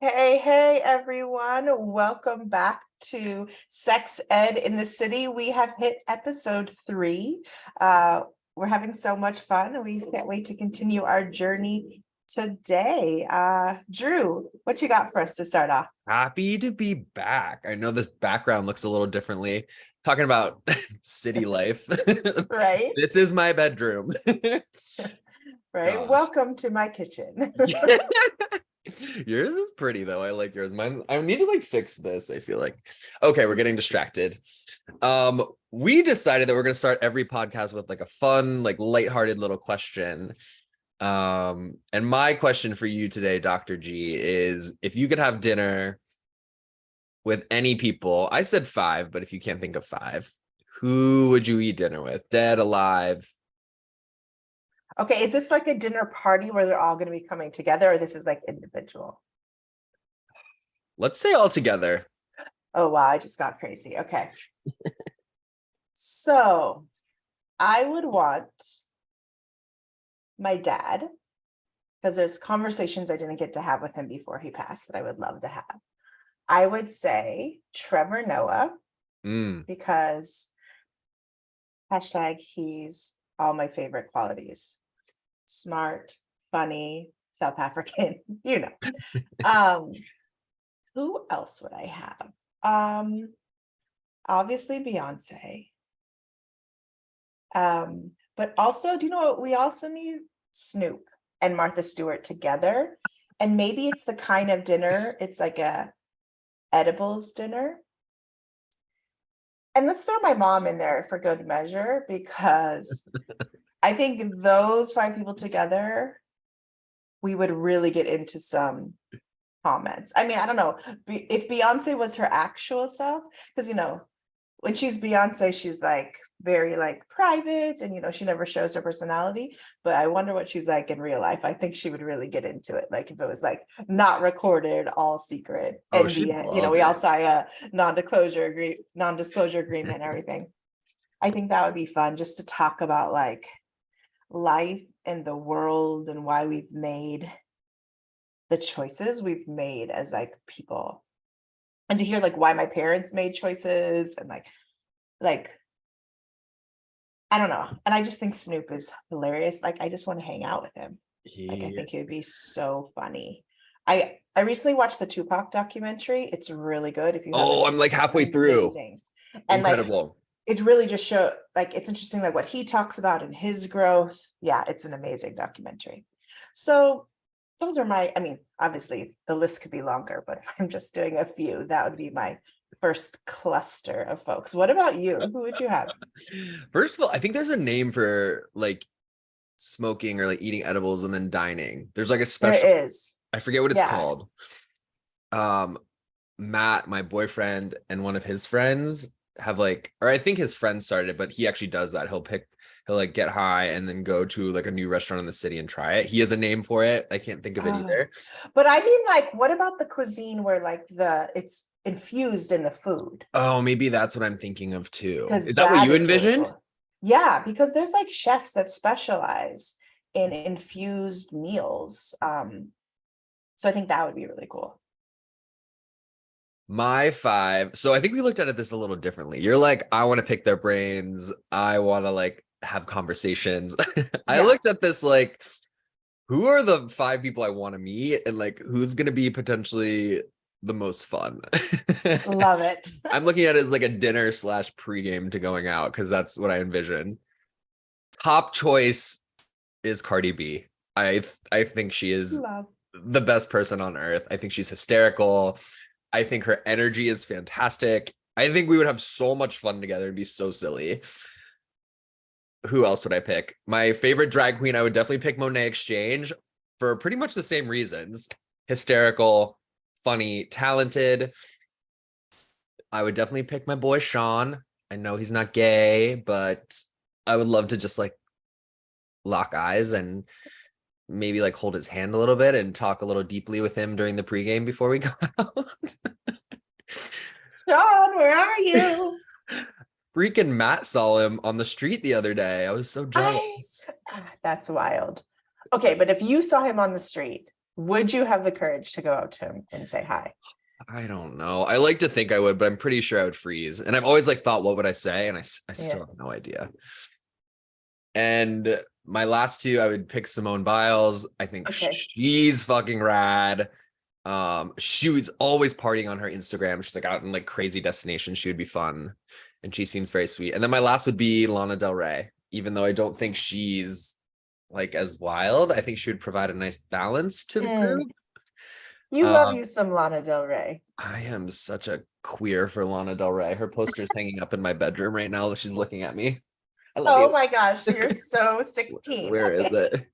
Hey, everyone. Welcome back to Sex Ed in the City. We have hit episode 3. We're having so much fun. We can't wait to continue our journey today. Drew, what you got for us to start off? Happy to be back. I know this background looks a little differently. Talking about city life. Right? This is my bedroom. Right. Gosh. Welcome to my kitchen. Yours is pretty though. I like yours. Mine, I need to fix this, I feel like. Okay, we're getting distracted. We decided that we're gonna start every podcast with a fun, lighthearted little question. And my question for you today, Dr. G, is if you could have dinner with any people, I said 5, but if you can't think of 5, who would you eat dinner with? Dead, alive? Okay, is this like a dinner party where they're all going to be coming together, or this is like individual? Let's say all together. Oh, wow, I just got crazy. Okay. So I would want my dad, because there's conversations I didn't get to have with him before he passed that I would love to have. I would say Trevor Noah, because hashtag he's all my favorite qualities. Smart, funny, South African, Who else would I have? Obviously Beyonce. But also, do you know what? We also need Snoop and Martha Stewart together. And maybe it's the kind of dinner, it's like a edibles dinner. And let's throw my mom in there for good measure, because I think those 5 people together, we would really get into some comments. I mean, I don't know if Beyonce was her actual self, because, when she's Beyonce, she's very private and, she never shows her personality. But I wonder what she's like in real life. I think she would really get into it. If it was not recorded, all secret. Oh, And she'd love we all it. sign a non-disclosure agreement and everything. I think that would be fun, just to talk about life and the world and why we've made the choices we've made as people, and to hear why my parents made choices and I don't know. And I just think Snoop is hilarious. I just want to hang out with him. I think it would be so funny. I recently watched the Tupac documentary. It's really good. If you haven't, I'm halfway through. And Incredible. it really just showed it's interesting what he talks about in his growth. Yeah, it's an amazing documentary. So those are obviously the list could be longer, but if I'm just doing a few, that would be my first cluster of folks. What about you? Who would you have? First of all, I think there's a name for smoking or eating edibles and then dining. There's a special, There is. I forget what it's called. Matt, my boyfriend, and one of his friends have or I think his friend started it, but he actually does that. He'll get high and then go to a new restaurant in the city and try it. He has a name for it. I can't think of it either. But I mean, what about the cuisine where it's infused in the food? Oh, maybe that's what I'm thinking of too. Is that that what you is really envisioned? cool. Yeah, because there's chefs that specialize in infused meals. So I think that would be really cool. My 5. So I think we looked at this a little differently. You're I want to pick their brains. I want to have conversations. I looked at this who are the 5 people I want to meet and who's going to be potentially the most fun. Love it. I'm looking at it as a dinner / pregame to going out, because that's what I envision. Top choice is Cardi B. I think she is the best person on earth. I think she's hysterical. I think her energy is fantastic. I think we would have so much fun together and be so silly. Who else would I pick? My favorite drag queen, I would definitely pick Monet Exchange for pretty much the same reasons. Hysterical, funny, talented. I would definitely pick my boy Sean. I know he's not gay, but I would love to just lock eyes and maybe hold his hand a little bit and talk a little deeply with him during the pregame before we go out. Sean, where are you? Freaking Matt saw him on the street the other day. I was so jealous. That's wild. Okay, but if you saw him on the street, Would you have the courage to go out to him and say hi? I don't know. I like to think I would, but I'm pretty sure I would freeze. And I've always like thought, what would I say? And I still have no idea. And my last two, I would pick Simone Biles. I think she's fucking rad. She was always partying on her Instagram. She's like out in like crazy destinations. She would be fun. And she seems very sweet. And then my last would be Lana Del Rey, even though I don't think she's like as wild. I think she would provide a nice balance to the group. You love you some Lana Del Rey. I am such a queer for Lana Del Rey. Her poster's hanging up in my bedroom right now. She's looking at me. I love you. My gosh, you're so 16. Where is it?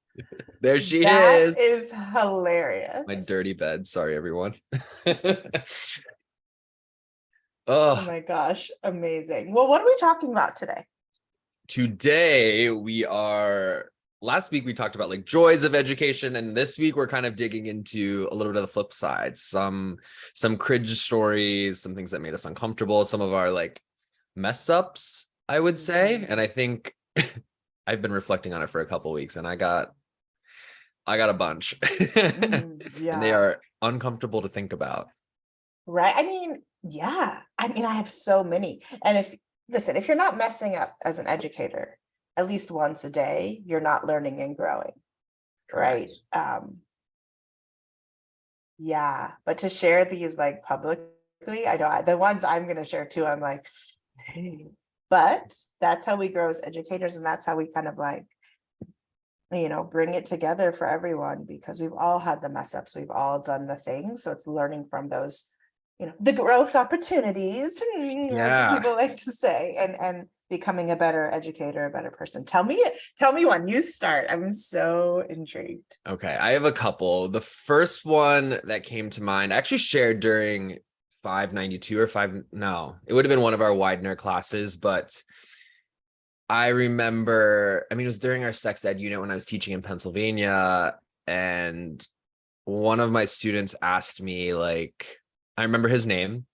There she is. That is hilarious. My dirty bed. Sorry, everyone. Oh my gosh, amazing. Well, what are we talking about today? Today last week we talked about like joys of education, and this week we're kind of digging into a little bit of the flip side, some cringe stories, some things that made us uncomfortable, some of our like mess ups, I would say. And I think I've been reflecting on it for a couple of weeks, and I got a bunch. And they are uncomfortable to think about. Right. I mean, I have so many. And if you're not messing up as an educator at least once a day, you're not learning and growing. Correct. Right. But to share these like publicly, I know the ones I'm going to share too, I'm like, hey. But that's how we grow as educators, and that's how we kind of like, bring it together for everyone, because we've all had the mess ups, we've all done the things. So it's learning from those, the growth opportunities, as people like to say, and becoming a better educator, a better person. Tell me one. You start. I'm so intrigued. Okay, I have a couple. The first one that came to mind, I actually shared during 592 or it would have been one of our Widener classes, but I remember, it was during our sex ed unit when I was teaching in Pennsylvania, and one of my students asked me, like, I remember his name.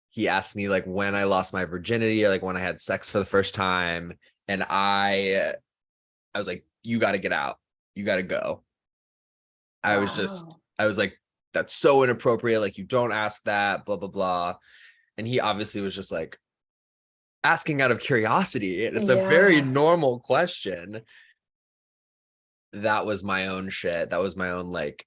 He asked me like when I lost my virginity, or like when I had sex for the first time. And I was like, you got to get out. You got to go. I was like, that's so inappropriate. Like, you don't ask that, blah, blah, blah. And he obviously was just like asking out of curiosity. And it's a very normal question. That was my own shit. That was my own like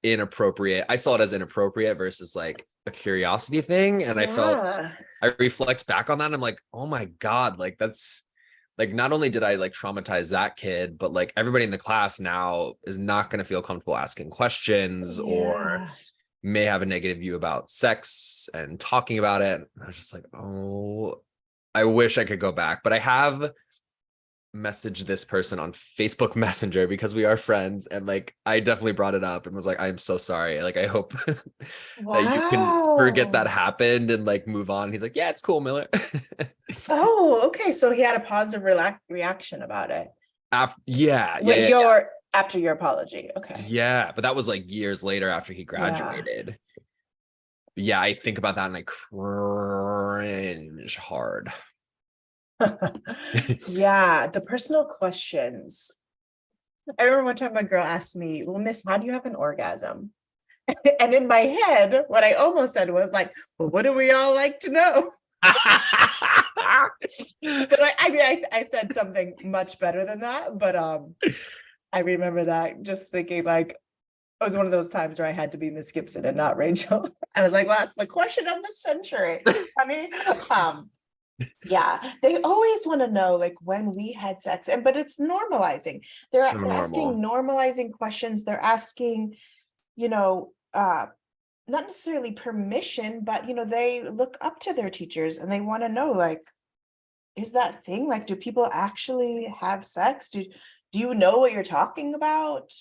inappropriate. I saw it as inappropriate versus like a curiosity thing. And I reflect back on that and I'm like, oh my God, like that's like, not only did I like traumatize that kid, but like everybody in the class now is not going to feel comfortable asking questions or may have a negative view about sex and talking about it. I was just like, oh, I wish I could go back, but I have messaged this person on Facebook Messenger because we are friends, and like I definitely brought it up and was like, I'm so sorry, like I hope that you can forget that happened and like move on. He's like, yeah, it's cool, Miller. Oh, okay, so he had a positive reaction about it after after your apology. Okay, but that was like years later after he graduated. I think about that and I cringe hard. The personal questions. I remember one time a girl asked me, well, Miss, how do you have an orgasm? And in my head, what I almost said was like, well, what do we all like to know? But I said something much better than that. But I remember that just thinking like, it was one of those times where I had to be Miss Gibson and not Rachel. I was like, well, that's the question of the century, honey. They always want to know like when we had sex, but it's normalizing. They're asking normalizing questions. They're asking, not necessarily permission, but they look up to their teachers and they want to know like, is that thing, like, do people actually have sex? Do you know what you're talking about?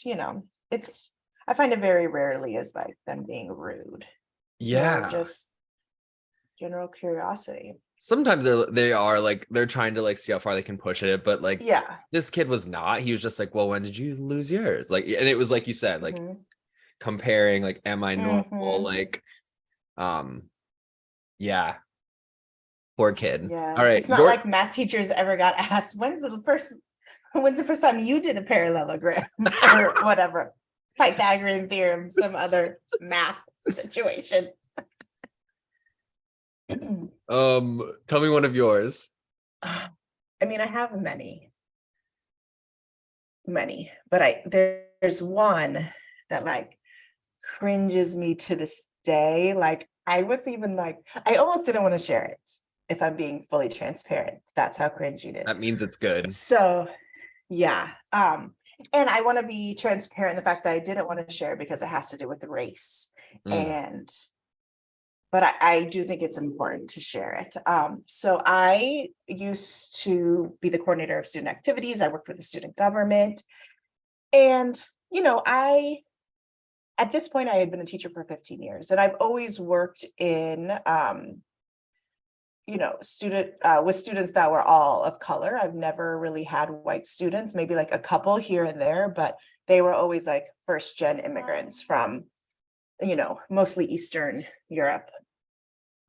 I find it very rarely as like them being rude. It's more just general curiosity. Sometimes they are like, they're trying to like see how far they can push it, but like this kid was not. He was just like, well, when did you lose yours? Like, and it was like you said, like comparing like, am I normal? Like poor kid. All right, it's not like math teachers ever got asked, when's the first time you did a parallelogram or whatever. Pythagorean theorem, some other math situation. Tell me one of yours. I mean, I have many, but there's one that like cringes me to this day. Like I was even like, I almost didn't want to share it if I'm being fully transparent. That's how cringy it That is. means it's good. So yeah. And I want to be transparent in the fact that I didn't want to share because it has to do with race. And but I do think it's important to share it. So I used to be the coordinator of student activities. I worked with the student government. And, at this point, I had been a teacher for 15 years, and I've always worked in, with students that were all of color. I've never really had white students, maybe like a couple here and there, but they were always like first gen immigrants from, mostly Eastern Europe.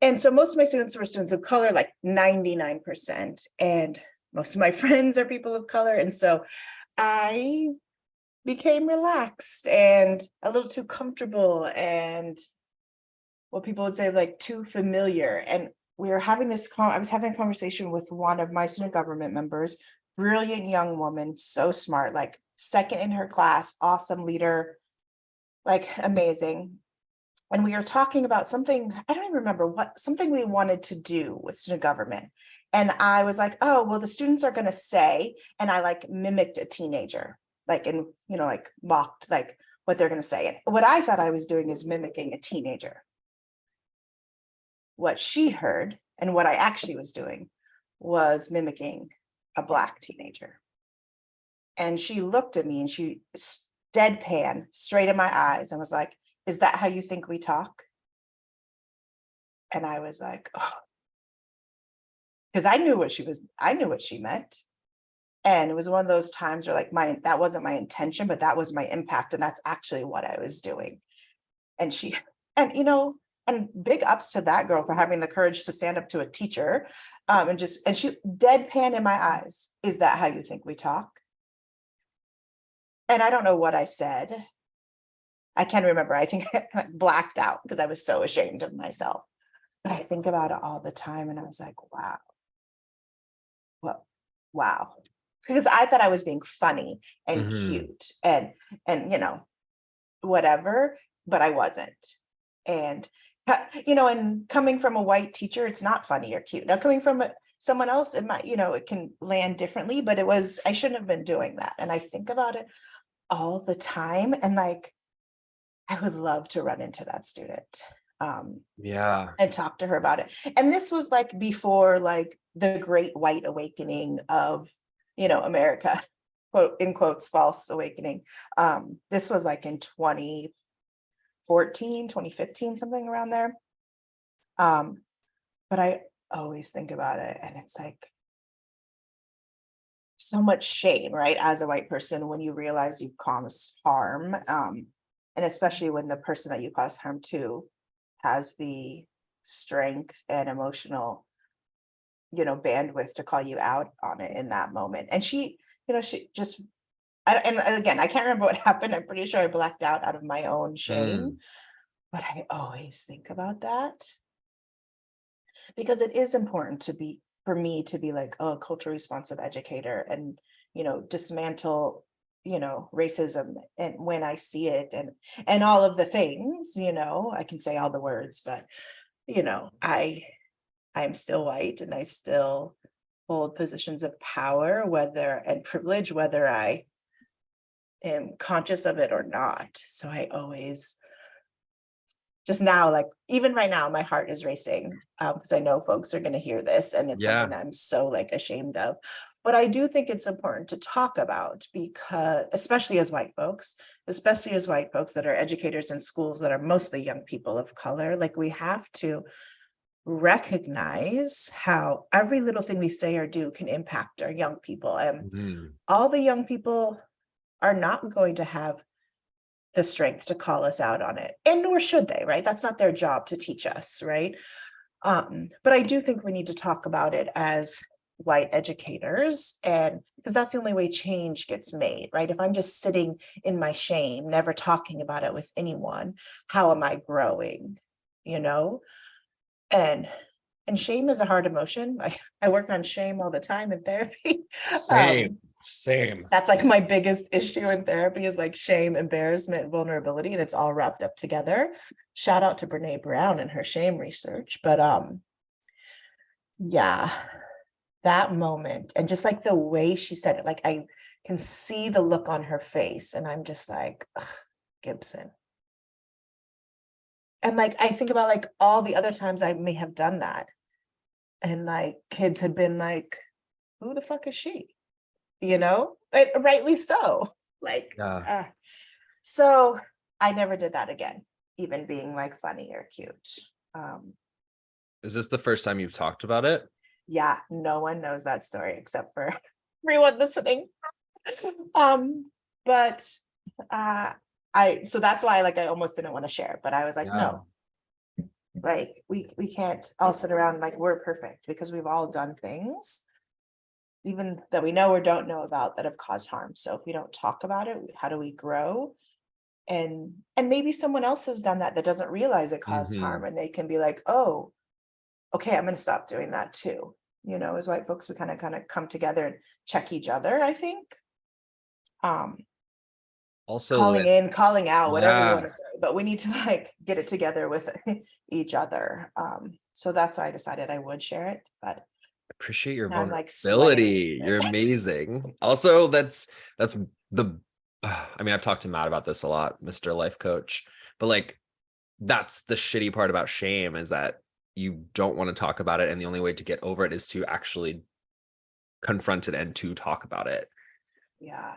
And so most of my students were students of color, like 99%. And most of my friends are people of color. And so I became relaxed and a little too comfortable and what people would say like too familiar. And we were having I was having a conversation with one of my student government members, brilliant young woman, so smart, like second in her class, awesome leader, like amazing. And we were talking about something, I don't even remember something we wanted to do with student government. And I was like, oh, well, the students are going to say, and I like mimicked a teenager, like, and, like mocked like what they're going to say. And what I thought I was doing is mimicking a teenager. What she heard and what I actually was doing was mimicking a Black teenager. And she looked at me and she deadpan straight in my eyes and was like, is that how you think we talk? And I was like, oh, because I knew what she meant. And it was one of those times where like that wasn't my intention, but that was my impact. And that's actually what I was doing. And and big ups to that girl for having the courage to stand up to a teacher. And she deadpan in my eyes. Is that how you think we talk? And I don't know what I said. I can't remember. I think I blacked out because I was so ashamed of myself. But I think about it all the time and I was like, wow. Well, wow. Because I thought I was being funny and cute and whatever, but I wasn't. And and coming from a white teacher, it's not funny or cute. Now coming from someone else, it might, it can land differently, but I shouldn't have been doing that. And I think about it all the time. And like, I would love to run into that student and talk to her about it. And this was like before like the great white awakening of, America, quote in quotes, false awakening. This was like in 2014, 2015, something around there. But I always think about it and it's like so much shame, right? As a white person, when you realize you've caused harm. And especially when the person that you caused harm to has the strength and emotional, bandwidth to call you out on it in that moment. And she just, and again, I can't remember what happened. I'm pretty sure I blacked out of my own shame. But I always think about that because it is important for me to be like, oh, culturally responsive educator and, dismantle racism and when I see it and all of the things, I can say all the words, but I'm still white and I still hold positions of power, and privilege, whether I am conscious of it or not. So I always just now, like even right now, my heart is racing because I know folks are going to hear this and it's something I'm so like ashamed of. But I do think it's important to talk about because especially as white folks that are educators in schools that are mostly young people of color, like we have to recognize how every little thing we say or do can impact our young people. And all the young people are not going to have the strength to call us out on it, and nor should they, right? That's not their job to teach us, right? But I do think we need to talk about it as white educators, and because that's the only way change gets made, right? If I'm just sitting in my shame, never talking about it with anyone, how am I growing? You know? And shame is a hard emotion. I work on shame all the time in therapy. Same. That's like my biggest issue in therapy is like shame, embarrassment, vulnerability, and it's all wrapped up together. Shout out to Brene Brown and her shame research. But yeah, that moment and just like the way she said it, like I can see the look on her face, and I'm just like, ugh, Gibson. And like I think about like all the other times I may have done that, and like kids had been like, who the fuck is she? You know, and rightly so. Like, Yeah. so I never did that again, even being like funny or cute. Is this the first time you've talked about it? Yeah, no one knows that story except for everyone listening. But so that's why like I almost didn't want to share, but I was like, Yeah. no, like we can't all sit around like we're perfect, because we've all done things even that we know or don't know about that have caused harm. So if we don't talk about it, how do we grow? And maybe someone else has done that doesn't realize it caused harm, and they can be like, oh, okay, I'm going to stop doing that too. You know, as white folks, we kind of come together and check each other, I think. Also, Calling in, calling out, whatever you want yeah, to say, but we need to like get it together with each other. So that's why I decided I would share it, but appreciate your now I'm like sweating. vulnerability. You're amazing. Also, that's the I mean, I've talked to Matt about this a lot, Mr. Life Coach, but like that's the shitty part about shame, is that you don't want to talk about it, and the only way to get over it is to actually confront it and to talk about it. Yeah.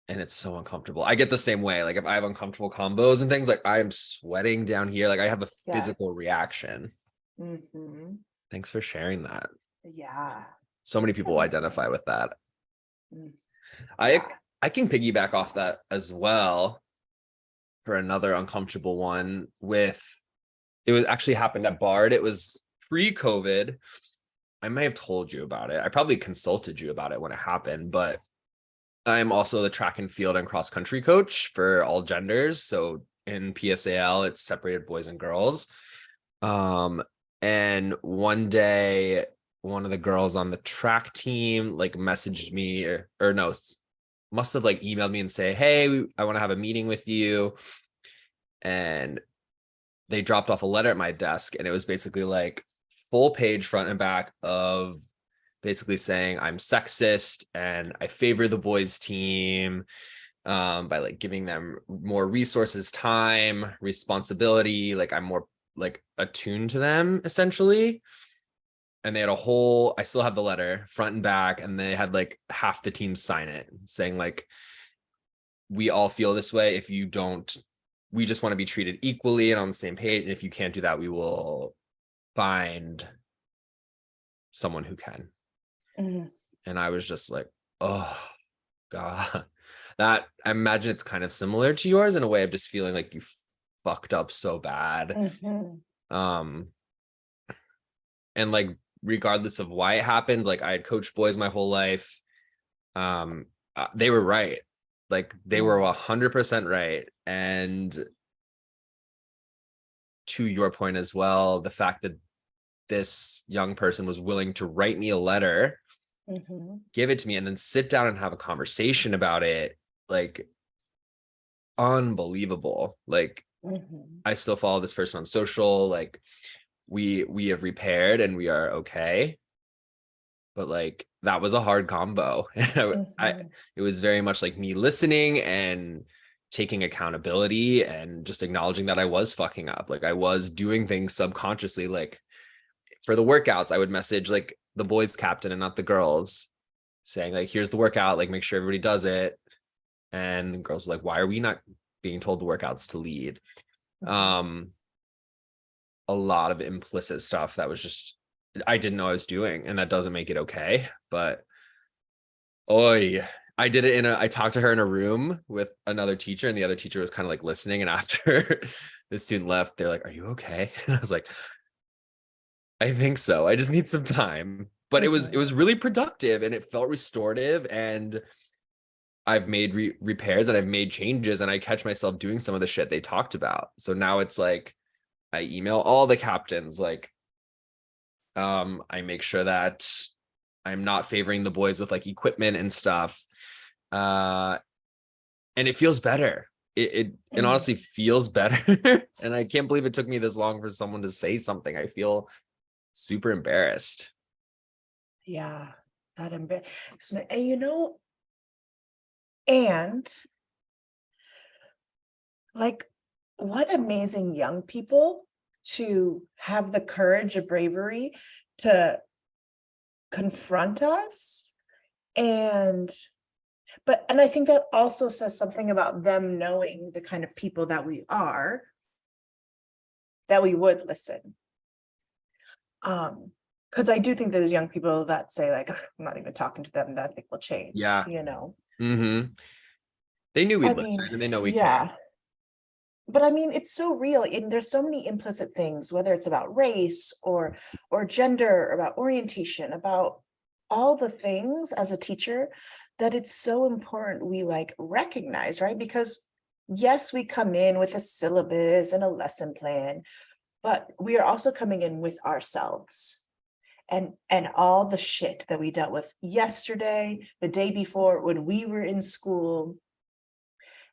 And it's so uncomfortable. I get the same way. Like if I have uncomfortable combos and things, like I am sweating down here. Like I have a Yeah. physical reaction. Mm-hmm. Thanks for sharing that. Yeah. So many people identify with that. Yeah. I can piggyback off that as well for another uncomfortable one. With it was actually happened at Bard. It was pre-COVID. I may have told you about it. I probably consulted you about it when it happened, but I'm also the track and field and cross country coach for all genders. So in PSAL, it's separated boys and girls. And one day, one of the girls on the track team like messaged me, or no, must have like emailed me and say, hey, I want to have a meeting with you. And they dropped off a letter at my desk, and it was basically like full page front and back of basically saying I'm sexist and I favor the boys team by like giving them more resources, time, responsibility. Like I'm more like attuned to them essentially. And they had a whole, I still have the letter front and back, and they had like half the team sign it saying like, we all feel this way. If you don't, we just want to be treated equally and on the same page. And if you can't do that, we will find someone who can. Mm-hmm. And I was just like, oh God, that I imagine it's kind of similar to yours in a way of just feeling like you fucked up so bad. Mm-hmm. And like, regardless of why it happened, like I had coached boys my whole life. They were right. Like they were 100% right. And to your point as well, the fact that this young person was willing to write me a letter, give it to me, and then sit down and have a conversation about it, like unbelievable. Like I still follow this person on social. Like we have repaired and we are okay. But like that was a hard combo. It was very much like me listening and taking accountability and just acknowledging that I was fucking up. Like I was doing things subconsciously. Like for the workouts, I would message like the boys captain and not the girls, saying like, here's the workout, like make sure everybody does it. And the girls were like, why are we not being told the workouts to lead? A lot of implicit stuff that was just, I didn't know I was doing, and that doesn't make it okay. But I did it I talked to her in a room with another teacher, and the other teacher was kind of like listening. And after the student left, they're like, are you okay? And I was like, I think so. I just need some time. but it was really productive and it felt restorative, and I've made repairs and I've made changes, and I catch myself doing some of the shit they talked about. So now it's like I email all the captains, like I make sure that I'm not favoring the boys with like equipment and stuff. And it feels better. It honestly feels better. And I can't believe it took me this long for someone to say something. I feel super embarrassed. Yeah, that embarrassment. And and like, what amazing young people to have the courage and bravery to confront us. And I think that also says something about them knowing the kind of people that we are, that we would listen. Because I do think there's young people that say, like, I'm not even talking to them, that I think will change. Yeah. Mm-hmm. They knew we'd listen, and they know we can. But I mean, it's so real. And there's so many implicit things, whether it's about race or gender, about orientation, about all the things as a teacher, that it's so important we like recognize, right? Because yes, we come in with a syllabus and a lesson plan, but we are also coming in with ourselves and all the shit that we dealt with yesterday, the day before, when we were in school.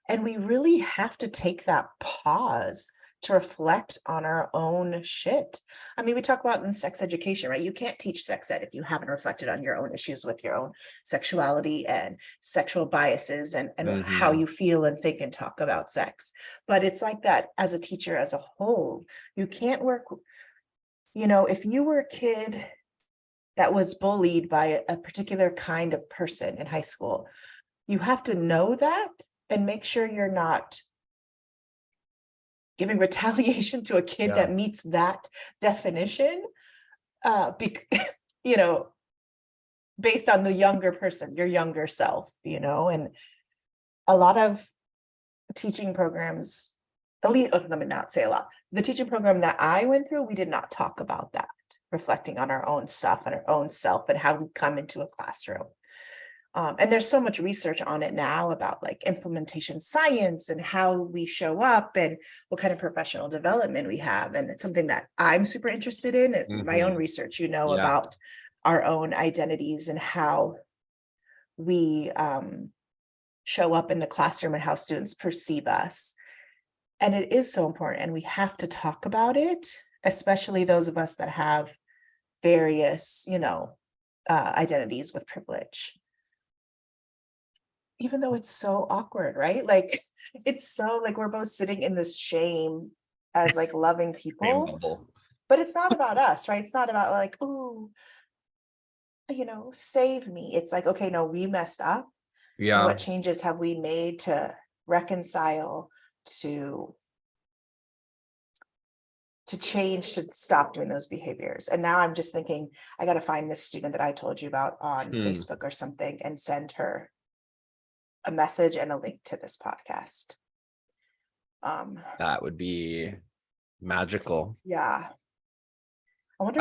And we really have to take that pause to reflect on our own shit. I mean, we talk about in sex education, right? You can't teach sex ed if you haven't reflected on your own issues with your own sexuality and sexual biases and how you feel and think and talk about sex. But it's like that as a teacher as a whole. You can't work, if you were a kid that was bullied by a particular kind of person in high school, you have to know that and make sure you're not giving retaliation to a kid that meets that definition, based on the younger person, your younger self, and a lot of teaching programs, at least, let me not say a lot, the teaching program that I went through, we did not talk about that, reflecting on our own stuff and our own self and how we come into a classroom. And there's so much research on it now about like implementation science and how we show up and what kind of professional development we have. And it's something that I'm super interested in, my own research, about our own identities and how we show up in the classroom and how students perceive us. And it is so important. And we have to talk about it, especially those of us that have various, identities with privilege. Even though it's so awkward, right? Like, it's so like we're both sitting in this shame as like loving people, but it's not about us, right? It's not about like, ooh, save me. It's like, okay, no, we messed up. Yeah. What changes have we made to reconcile, to change, to stop doing those behaviors? And now I'm just thinking, I got to find this student that I told you about on Facebook or something and send her a message and a link to this podcast. That would be magical. Yeah. I wonder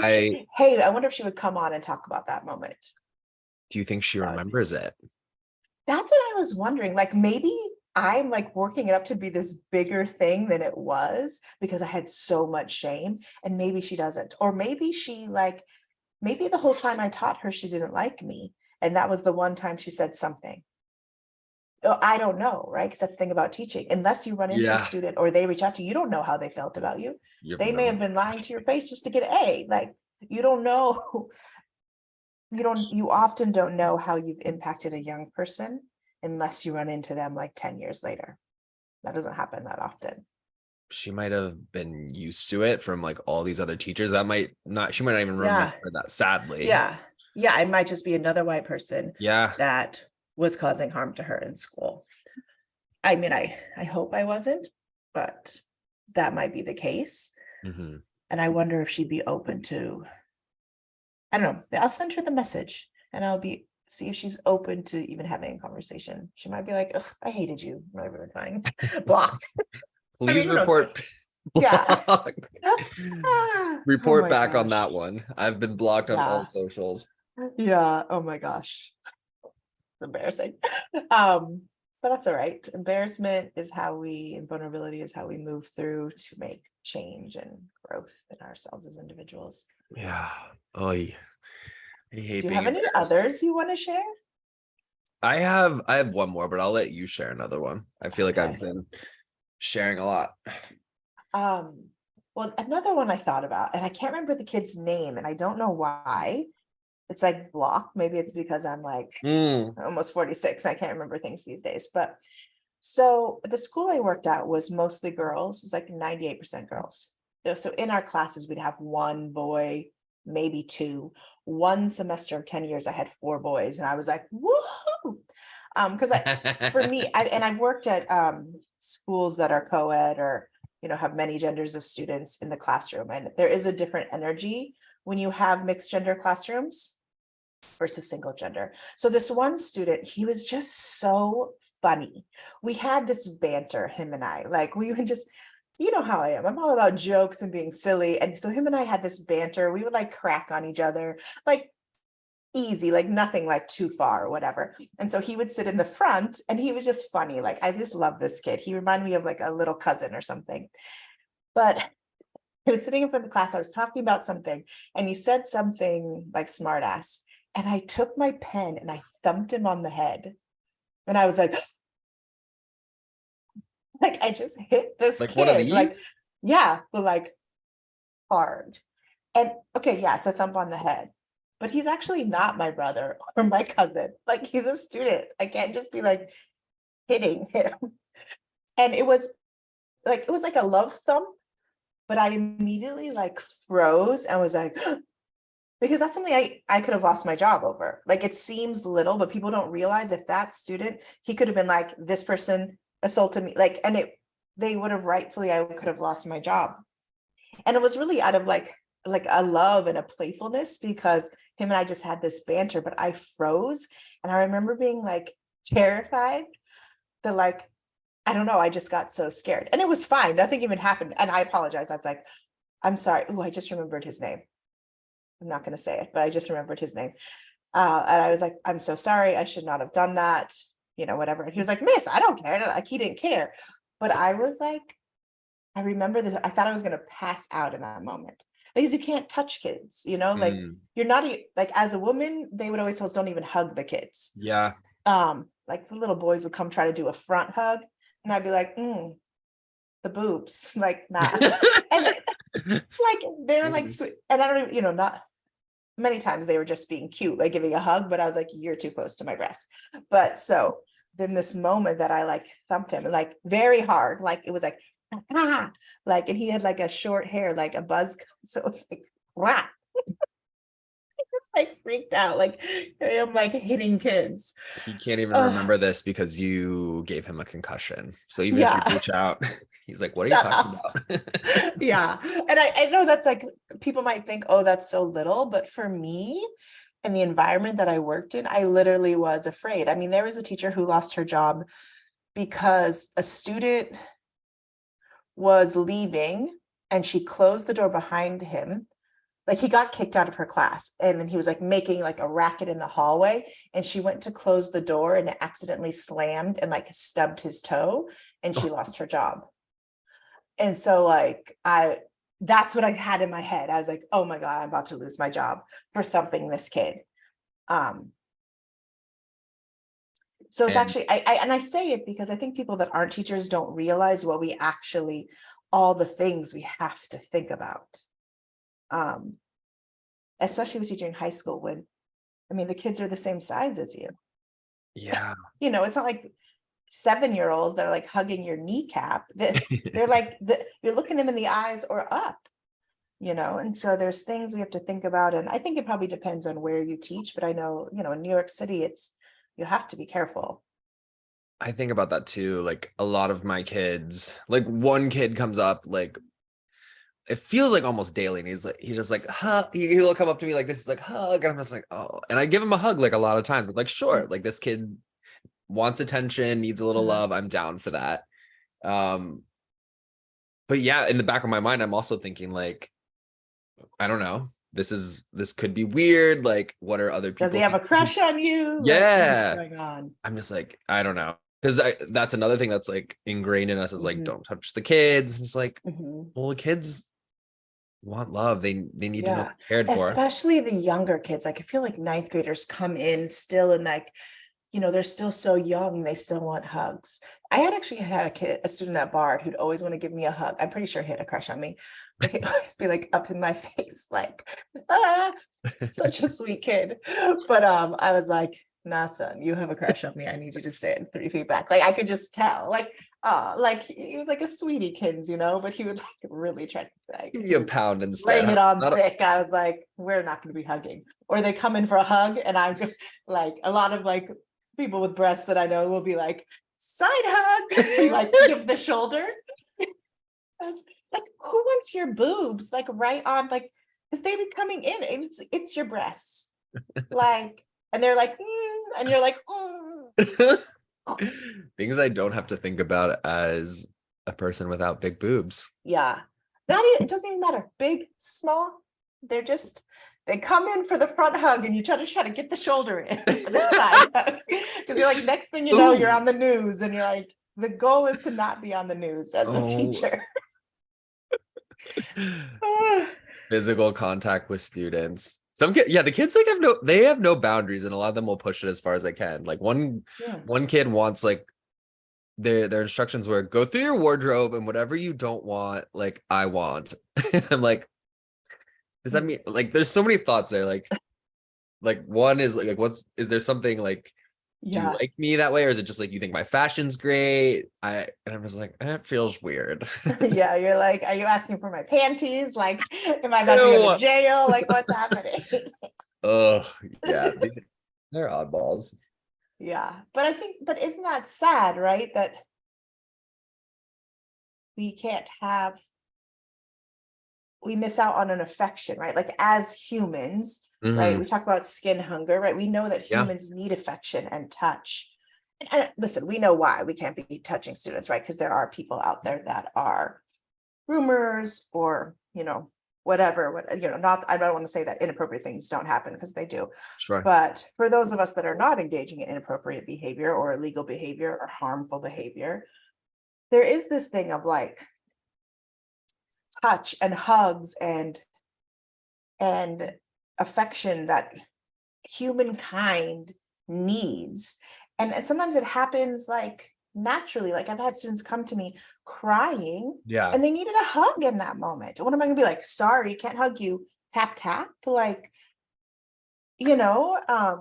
if she would come on and talk about that moment. Do you think she remembers it? That's what I was wondering. Like, maybe I'm like working it up to be this bigger thing than it was because I had so much shame, and maybe she doesn't. Or maybe maybe the whole time I taught her, she didn't like me. And that was the one time she said something. I don't know, right? Because that's the thing about teaching. Unless you run into a student or they reach out to you, you don't know how they felt about you. They may have been lying to your face just to get an A. Like, you don't know. You often don't know how you've impacted a young person unless you run into them like 10 years later. That doesn't happen that often. She might have been used to it from like all these other teachers. She might not even remember that, sadly. Yeah. It might just be another white person that was causing harm to her in school. I mean, I hope I wasn't, but that might be the case. And I wonder if she'd be open to, I don't know, I'll send her the message and see if she's open to even having a conversation. She might be like, ugh, I hated you. I'm not even replying. Block. Please report. Yeah. Report back on that one. I've been blocked on all socials. Yeah. Oh my gosh. It's embarrassing. Um, but that's all right. Embarrassment is how we, and vulnerability is how we move through to make change and growth in ourselves as individuals. Yeah. Oh, I Do hate you being have any embarrassed. others you want to share? I have one more, but I'll let you share another one. I feel like I've Okay. been sharing a lot. Um, well, another one I thought about, and I can't remember the kid's name, and I don't know why. It's like block. Maybe it's because I'm like Mm. almost 46. I can't remember things these days. But so the school I worked at was mostly girls. It was like 98% girls. So in our classes, we'd have one boy, maybe two. One semester of 10 years, I had four boys, and I was like, woohoo! Because for me, and I've worked at schools that are co-ed or have many genders of students in the classroom, and there is a different energy when you have mixed gender classrooms versus single gender. So this one student, he was just so funny. We had this banter, him and I, like we would just, you know how I am. I'm all about jokes and being silly. And so him and I had this banter. We would like crack on each other, like easy, like nothing like too far or whatever. And so he would sit in the front and he was just funny. Like I just love this kid. He reminded me of like a little cousin or something. But I was sitting in front of the class. I was talking about something and he said something like smartass. And I took my pen and I thumped him on the head. And I was like I just hit this Like one of kid. Like, these? yeah, but like hard. And okay, yeah, it's a thump on the head. But he's actually not my brother or my cousin. Like he's a student. I can't just be like hitting him. And it was like a love thump, but I immediately like froze and was like, because that's something I could have lost my job over. Like it seems little, but people don't realize if that student, he could have been like, this person assaulted me, like, and they would have rightfully, I could have lost my job. And it was really out of like a love and a playfulness because him and I just had this banter, but I froze. And I remember being like terrified that like, I don't know, I just got so scared. And it was fine. Nothing even happened. And I apologize. I was like, I'm sorry. Oh, I just remembered his name. I'm not going to say it, but I just remembered his name. And I was like, I'm so sorry. I should not have done that, whatever. And he was like, Miss, I don't care. Like he didn't care. But I was like, I remember this. I thought I was going to pass out in that moment because you can't touch kids, like Mm. you're not like as a woman, they would always tell us don't even hug the kids. Yeah. Like the little boys would come try to do a front hug and I'd be like, the boobs, like not. And like they're like Mm. sweet. And I don't even, not many times they were just being cute, like giving a hug, but I was like, you're too close to my breast. But so then this moment that I like thumped him like very hard, like it was like, ah, like, and he had like a short hair, like a buzz. So it's like, wow. It's like freaked out. Like I am like hitting kids. He can't even Uh, remember this because you gave him a concussion. So even if you yeah. reach out, he's like, what are you Shut talking up. about? Yeah. And I know that's like people might think, oh, that's so little, but for me, in the environment that I worked in, I literally was afraid. I mean, there was a teacher who lost her job because a student was leaving and she closed the door behind him. Like he got kicked out of her class and then he was like making like a racket in the hallway and she went to close the door and it accidentally slammed and like stubbed his toe and she lost her job. And so like that's what I had in my head. I was like, oh my God, I'm about to lose my job for thumping this kid. Um, so it's And actually I say it because I think people that aren't teachers don't realize what we actually all the things we have to think about. Um, especially with teaching high school when I mean the kids are the same size as you. yeah. It's not like 7-year-olds that are like hugging your kneecap. They're like you're looking them in the eyes or up. And so there's things we have to think about. And I think it probably depends on where you teach, but I know, in New York City, you have to be careful. I think about that too. Like a lot of my kids, like one kid comes up, like it feels like almost daily, and he's just like, hug. He'll come up to me like this, is like hug, and I'm just like, oh, and I give him a hug like a lot of times. I'm like, sure, like this kid wants attention, needs a little Mhm. love. I'm down for that. But yeah, in the back of my mind, I'm also thinking like, I don't know, this could be weird. Like, what are other people? Does he have a crush on you? Yeah. Like, what's going on? I'm just like, I don't know. Because that's another thing that's like ingrained in us is like, Mhm. don't touch the kids. It's like, Mhm. well, the kids want love. They need to know Yeah, they're cared for. especially the younger kids. Like I feel like ninth graders come in still and like, they're still so young, they still want hugs. I had actually had a student at Bard who'd always want to give me a hug. I'm pretty sure he had a crush on me, but he'd always be like up in my face, like, ah, such a sweet kid. But I was like, nah, son, you have a crush on me. I need you to stand 3 feet back. Like I could just tell, like he was like a sweetie kins, but he would like really try to like Give he you a was pound instead. laying it on Not thick. I was like, we're not going to be hugging. Or they come in for a hug, and I'm just like a lot of like people with breasts that I know will be like side hug and like give the shoulder. That's like, who wants your boobs like right on like because they be coming in? It's your breasts, like, and they're like, and you're like, things I don't have to think about as a person without big boobs. yeah. Not even, it doesn't even matter. Big, small, they come in for the front hug and you try to get the shoulder in for the side hug. Because you're like, next thing you know, you're on the news and you're like, the goal is to not be on the news as a teacher. Physical contact with students. Some kid, yeah, the kids like have no boundaries, and a lot of them will push it as far as they can. Like one kid wants like their instructions were go through your wardrobe and whatever you don't want, like I want. I'm like, does that mean like there's so many thoughts there? Like one is like what's is there something like do you like me that way, or is it just like you think my fashion's great? And I was like, it feels weird. Yeah, you're like, are you asking for my panties? Like, am I about to go to jail? Like, what's happening? Oh, yeah, they're oddballs. Yeah, but isn't that sad, right? That we miss out on an affection, right? Like as humans, right? We talk about skin hunger, right? We know that humans need affection and touch. And listen, we know why we can't be touching students, right? Because there are people out there that are groomers or, whatever, not, I don't want to say that inappropriate things don't happen because they do. Sure. But for those of us that are not engaging in inappropriate behavior or illegal behavior or harmful behavior, there is this thing of like touch and hugs and affection that humankind needs. And sometimes it happens like naturally. Like I've had students come to me crying and they needed a hug in that moment. What am I gonna be like, sorry, can't hug you, tap tap, like, but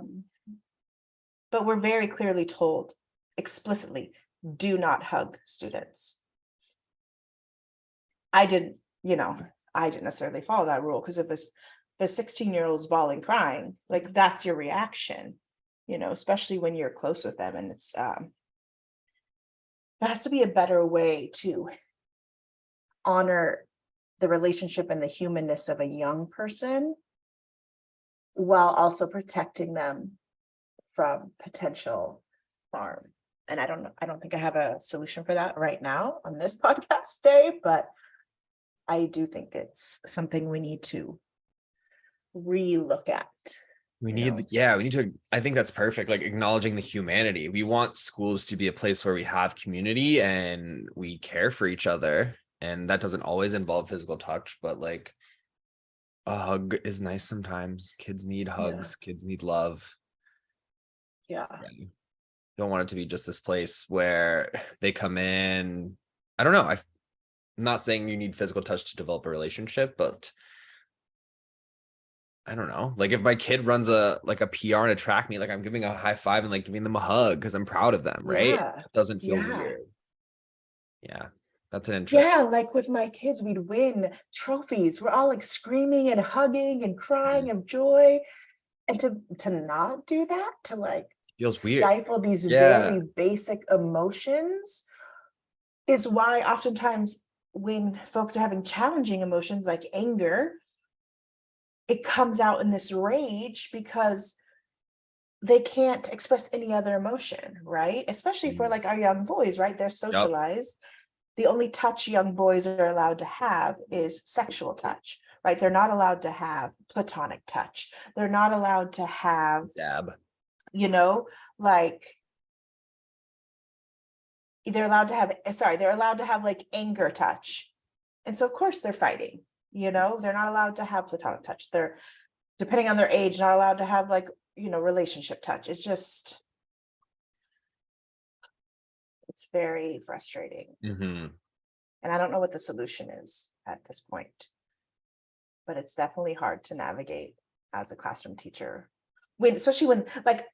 we're very clearly told explicitly, do not hug students. I didn't necessarily follow that rule, because if the 16-year-old is bawling crying, like that's your reaction, especially when you're close with them. And it's there has to be a better way to honor the relationship and the humanness of a young person while also protecting them from potential harm. And I don't think I have a solution for that right now on this podcast day, but I do think it's something we need to re-look at. We need to, I think that's perfect. Like acknowledging the humanity. We want schools to be a place where we have community and we care for each other. And that doesn't always involve physical touch, but like a hug is nice sometimes. Kids need hugs. Kids need love. Yeah. Don't want it to be just this place where they come in. I don't know. I'm not saying you need physical touch to develop a relationship, but I don't know. Like if my kid runs a PR and a track meet, like I'm giving a high five and like giving them a hug because I'm proud of them, right? It doesn't feel weird. Yeah, that's an interest. Yeah, like with my kids, we'd win trophies. We're all like screaming and hugging and crying of joy. And to not do that, to like feels stifle weird. These very basic emotions is why oftentimes when folks are having challenging emotions like anger, it comes out in this rage because they can't express any other emotion, right? Especially for like our young boys, right? They're socialized. The only touch young boys are allowed to have is sexual touch, right? They're not allowed to have platonic touch. They're not allowed to have, Dab. like they're allowed to have like anger touch. And so of course they're fighting, they're not allowed to have platonic touch. They're, depending on their age, not allowed to have like, relationship touch. It's very frustrating. Mm-hmm. And I don't know what the solution is at this point, but it's definitely hard to navigate as a classroom teacher, especially when like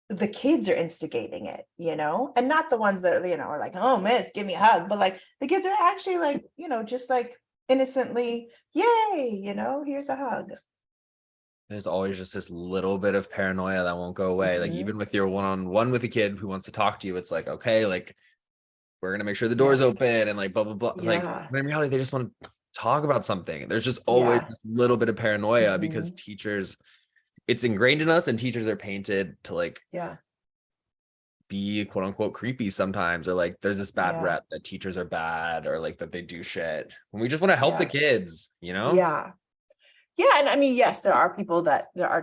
the kids are instigating it, and not the ones that, are like, oh, miss, give me a hug. But like the kids are actually like, just like innocently, yay, here's a hug. There's always just this little bit of paranoia that won't go away. Like even with your one-on-one with a kid who wants to talk to you, it's like, okay, like we're gonna make sure the door's open and like blah blah blah. Like Yeah. in reality, they just want to talk about something. There's just always this little bit of paranoia because teachers, it's ingrained in us, and teachers are painted to like be quote unquote creepy sometimes, or like there's this bad rep that teachers are bad or like that they do shit when we just want to help the kids, Yeah, and I mean, yes, there are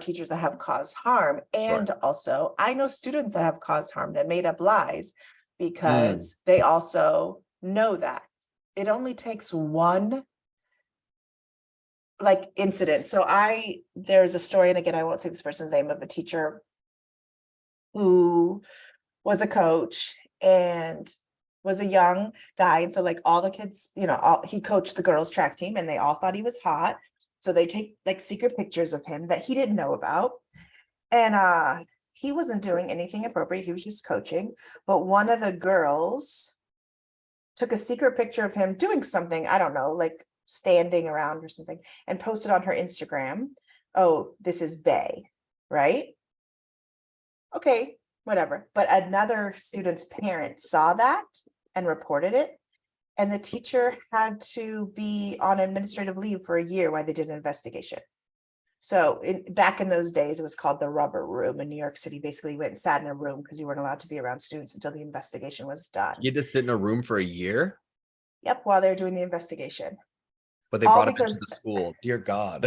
teachers that have caused harm. And also, I know students that have caused harm that made up lies because they also know that it only takes one like incident. So there's a story, and again, I won't say this person's name, of a teacher who was a coach and was a young guy. And so like all the kids, he coached the girls track team and they all thought he was hot. So they take like secret pictures of him that he didn't know about. And he wasn't doing anything appropriate. He was just coaching. But one of the girls took a secret picture of him doing something, I don't know, like standing around or something, and posted on her Instagram. Oh, this is Bae, right? Okay, whatever. But another student's parent saw that and reported it. And the teacher had to be on administrative leave for a year while they did an investigation. So back in those days, it was called the rubber room in New York City. Basically, you went and sat in a room because you weren't allowed to be around students until the investigation was done. You had to sit in a room for a year? Yep, while they were doing the investigation. But they brought him into the school. Dear God.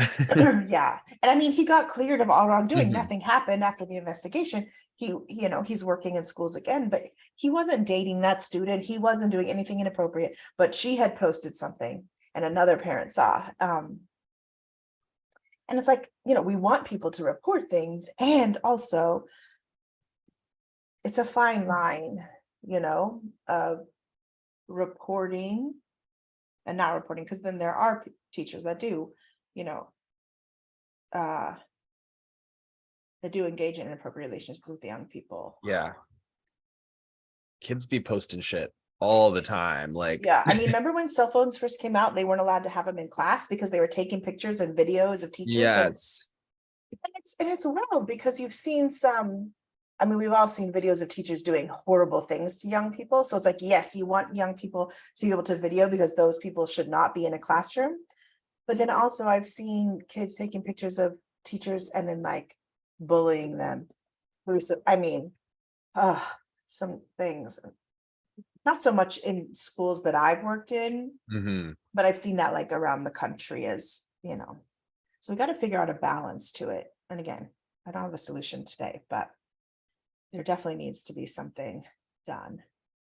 Yeah. And I mean, he got cleared of all wrongdoing. Nothing happened after the investigation. He's working in schools again, but he wasn't dating that student. He wasn't doing anything inappropriate, but she had posted something and another parent saw. And it's like, we want people to report things. And also, it's a fine line, of reporting and not reporting, because then there are teachers that do, that do engage in inappropriate relationships with young people. Yeah. Kids be posting shit all the time. Like, yeah, I mean, remember when cell phones first came out, they weren't allowed to have them in class because they were taking pictures and videos of teachers. Yes. And it's wild because you've seen we've all seen videos of teachers doing horrible things to young people. So it's like, yes, you want young people to be able to video because those people should not be in a classroom. But then also I've seen kids taking pictures of teachers and then like bullying them. Some things, not so much in schools that I've worked in, but I've seen that like around the country so we got to figure out a balance to it. And again, I don't have a solution today, but there definitely needs to be something done.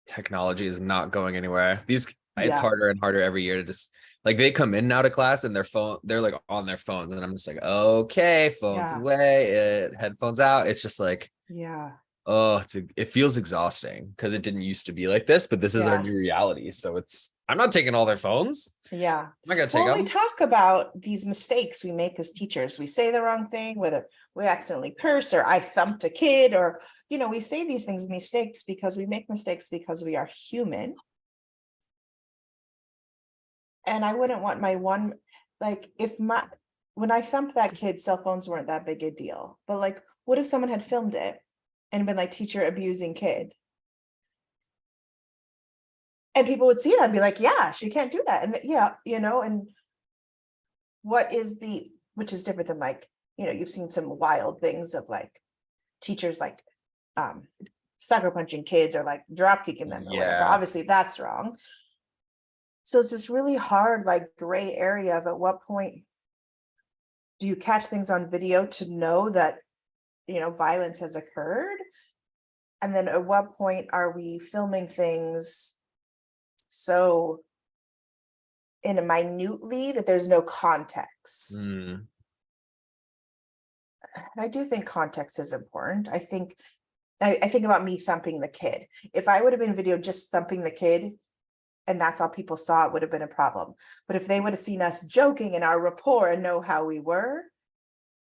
Technology is not going anywhere. It's harder and harder every year to just like, they come in and out of class and they're like on their phones, and I'm just like, okay, phones away, headphones out. It's just like, it feels exhausting because it didn't used to be like this, but this is our new reality. So I'm not taking all their phones. Yeah. I'm not gonna take them. We talk about these mistakes we make as teachers. We say the wrong thing, whether we accidentally curse or I thumped a kid, or we say these things, mistakes, because we make mistakes because we are human. And I wouldn't want when I thumped that kid, cell phones weren't that big a deal. But like, what if someone had filmed it and been like, teacher abusing kid? And people would see it and be like, yeah, she can't do that. And and which is different than like, you've seen some wild things of like teachers like sucker punching kids or like drop kicking them or whatever. Obviously that's wrong. So it's this really hard, like gray area of at what point do you catch things on video to know that, violence has occurred? And then at what point are we filming things so in a minutely that there's no context? Mm. And I do think context is important. I think about me thumping the kid. If I would have been video just thumping the kid and that's all people saw, it would have been a problem. But if they would have seen us joking in our rapport and know how we were,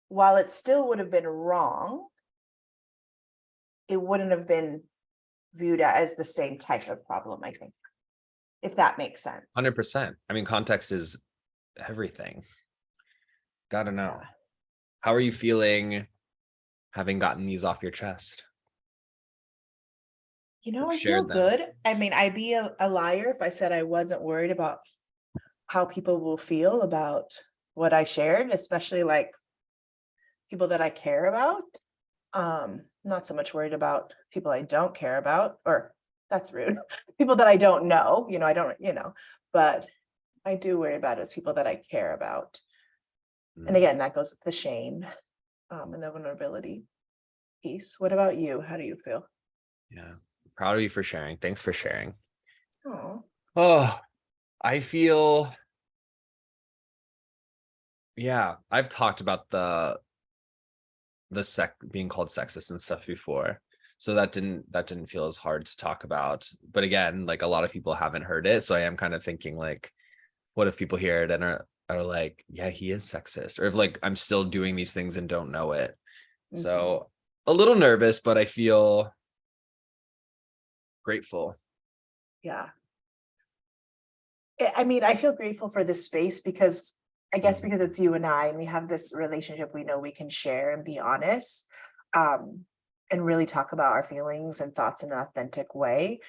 while it still would have been wrong, it wouldn't have been viewed as the same type of problem, I think, if that makes sense. 100%. I mean, context is everything. Gotta know. How are you feeling having gotten these off your chest? I feel Shared them. good. I mean, I'd be a liar if I said I wasn't worried about how people will feel about what I shared, especially like people that I care about. Not so much worried about people I don't care about, or that's rude. People that I don't know, I don't, but I do worry about is people that I care about. And again, that goes with the shame, and the vulnerability piece. What about you? How do you feel? Yeah. Proud of you for sharing. Thanks for sharing. Oh, I feel, yeah, I've talked about the being called sexist and stuff before. So that didn't feel as hard to talk about. But again, like a lot of people haven't heard it. So I am kind of thinking like, what if people hear it and are like, yeah, he is sexist, or if like I'm still doing these things and don't know it. So a little nervous, but I feel grateful. yeah. I mean, I feel grateful for this space because I guess because it's you and I, and we have this relationship we know we can share and be honest, and really talk about our feelings and thoughts in an authentic way.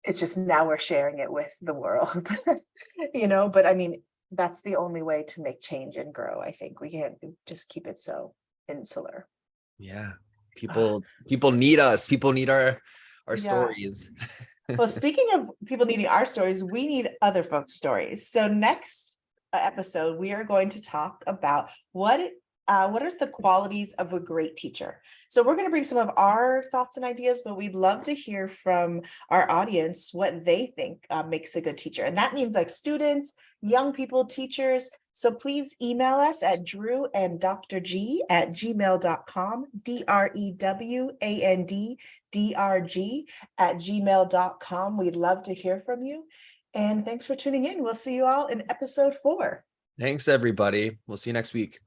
It's just now we're sharing it with the world, but I mean, that's the only way to make change and grow. I think we can't just keep it so insular. Yeah. People need us. People need our Yeah. stories. Well, speaking of people needing our stories, we need other folks' stories. So next episode, we are going to talk about what are the qualities of a great teacher. So we're going to bring some of our thoughts and ideas, but we'd love to hear from our audience what they think makes a good teacher. And that means like students, young people, teachers. So please email us at drewanddrg@gmail.com, DREWANDDRG@gmail.com. We'd love to hear from you. And thanks for tuning in. We'll see you all in episode 4. Thanks, everybody. We'll see you next week.